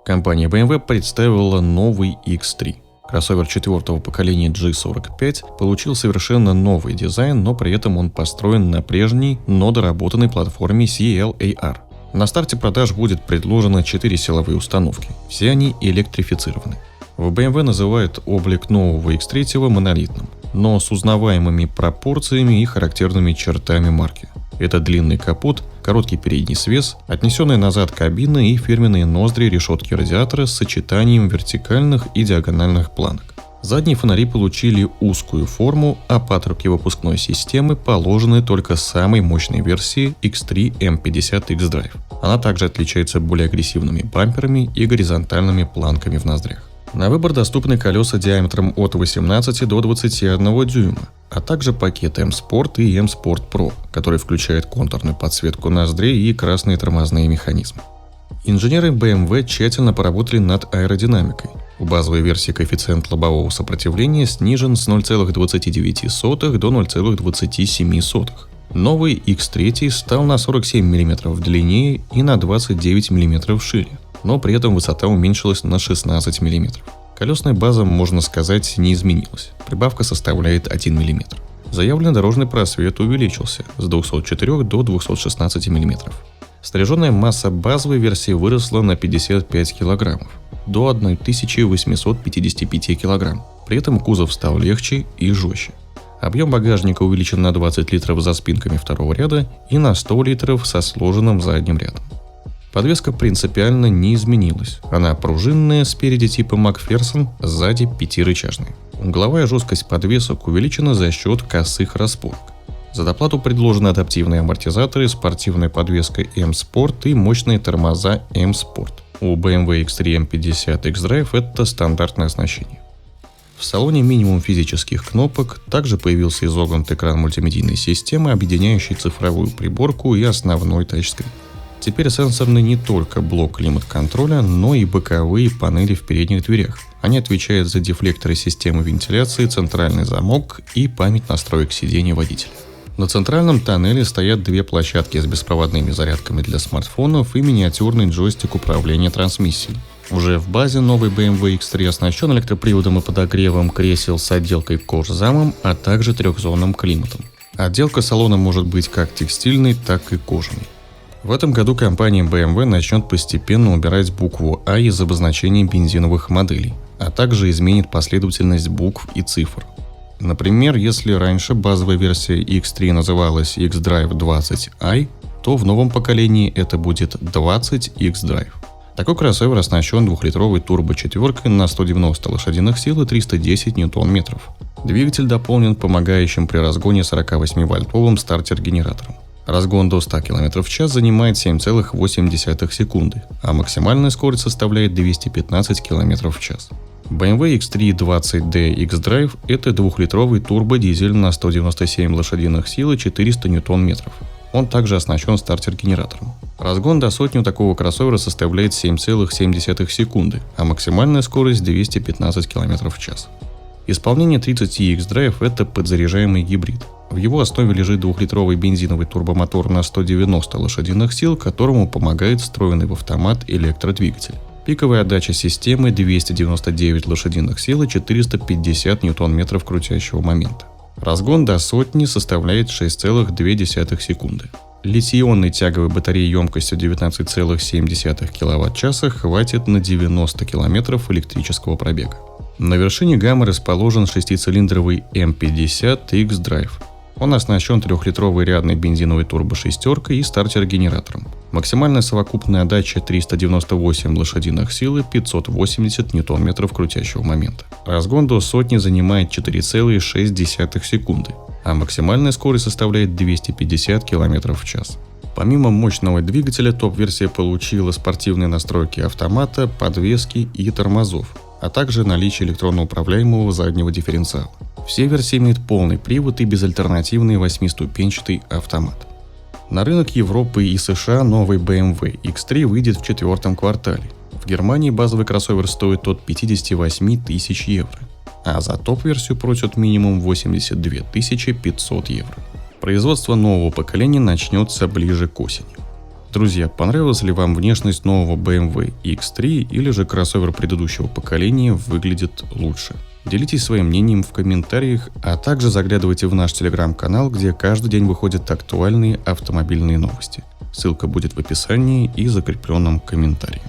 Компания BMW представила новый X3. Кроссовер четвертого поколения G45 получил совершенно новый дизайн, но при этом он построен на прежней, но доработанной платформе CLAR. На старте продаж будет предложено 4 силовые установки, все они электрифицированы. В BMW называют облик нового X3 монолитным, но с узнаваемыми пропорциями и характерными чертами марки. Это длинный капот, короткий передний свес, отнесенная назад кабина и фирменные ноздри решетки радиатора с сочетанием вертикальных и диагональных планок. Задние фонари получили узкую форму, а патрубки выпускной системы положены только самой мощной версии X3 M50 X-Drive. Она также отличается более агрессивными бамперами и горизонтальными планками в ноздрях. На выбор доступны колеса диаметром от 18 до 21 дюйма, а также пакет M-Sport и M-Sport Pro, который включает контурную подсветку ноздрей и красные тормозные механизмы. Инженеры BMW тщательно поработали над аэродинамикой. В базовой версии коэффициент лобового сопротивления снижен с 0,29 до 0,27. Новый X3 стал на 47 мм длиннее и на 29 мм шире, но при этом высота уменьшилась на 16 мм. Колесная база, можно сказать, не изменилась. Прибавка составляет 1 мм. Заявленный дорожный просвет увеличился с 204 до 216 мм. Снаряженная масса базовой версии выросла на 55 кг, до 1855 кг. При этом кузов стал легче и жестче. Объем багажника увеличен на 20 литров за спинками второго ряда и на 100 литров со сложенным задним рядом. Подвеска принципиально не изменилась. Она пружинная спереди типа Макферсон, сзади пятирычажная. Угловая жесткость подвесок увеличена за счет косых распорок. За доплату предложены адаптивные амортизаторы, спортивная подвеска M-Sport и мощные тормоза M-Sport. У BMW X3 M50 X-Drive это стандартное оснащение. В салоне минимум физических кнопок, также появился изогнутый экран мультимедийной системы, объединяющий цифровую приборку и основной тачскрин. Теперь сенсорный не только блок климат-контроля, но и боковые панели в передних дверях. Они отвечают за дефлекторы системы вентиляции, центральный замок и память настроек сидения водителя. На центральном тоннеле стоят две площадки с беспроводными зарядками для смартфонов и миниатюрный джойстик управления трансмиссией. Уже в базе новый BMW X3 оснащен электроприводом и подогревом кресел с отделкой кожзамом, а также трехзонным климатом. Отделка салона может быть как текстильной, так и кожаной. В этом году компания BMW начнет постепенно убирать букву А из обозначения бензиновых моделей, а также изменит последовательность букв и цифр. Например, если раньше базовая версия X3 называлась X-Drive 20i, то в новом поколении это будет 20 X-Drive. Такой кроссовер оснащен 2-литровой турбо-четверкой на 190 лошадиных сил и 310 ньютон-метров. Двигатель дополнен помогающим при разгоне 48-вольтовым стартер-генератором. Разгон до 100 км в час занимает 7,8 секунды, а максимальная скорость составляет 215 км в час. BMW X3 20D X-Drive – это 2-литровый турбодизель на 197 лошадиных сил и 400 ньютон-метров. Он также оснащен стартер-генератором. Разгон до сотни у такого кроссовера составляет 7,7 секунды, а максимальная скорость 215 км в час. Исполнение 30i X-Drive – это подзаряжаемый гибрид. В его основе лежит 2-литровый бензиновый турбомотор на 190 лошадиных сил, которому помогает встроенный в автомат электродвигатель. Пиковая отдача системы 299 лошадиных сил и 450 ньютон-метров крутящего момента. Разгон до сотни составляет 6,2 секунды. Литий-ионной тяговой батареи емкостью 19,7 кВт-часа хватит на 90 км электрического пробега. На вершине гаммы расположен 6-цилиндровый M50 X-Drive. Он оснащен 3-литровой рядной бензиновой турбошестеркой и стартер-генератором. Максимальная совокупная отдача 398 лошадиных сил и 580 ньютон-метров крутящего момента. Разгон до сотни занимает 4,6 секунды, а максимальная скорость составляет 250 км в час. Помимо мощного двигателя, топ-версия получила спортивные настройки автомата, подвески и тормозов, а также наличие электронно управляемого заднего дифференциала. Все версии имеют полный привод и безальтернативный 8-ступенчатый автомат. На рынок Европы и США новый BMW X3 выйдет в 4-м квартале. В Германии базовый кроссовер стоит от 58 тысяч евро, а за топ-версию просят минимум 82 500 евро. Производство нового поколения начнется ближе к осени. Друзья, понравилась ли вам внешность нового BMW X3 или же кроссовер предыдущего поколения выглядит лучше? Делитесь своим мнением в комментариях, а также заглядывайте в наш телеграм-канал, где каждый день выходят актуальные автомобильные новости. Ссылка будет в описании и закрепленном комментарии.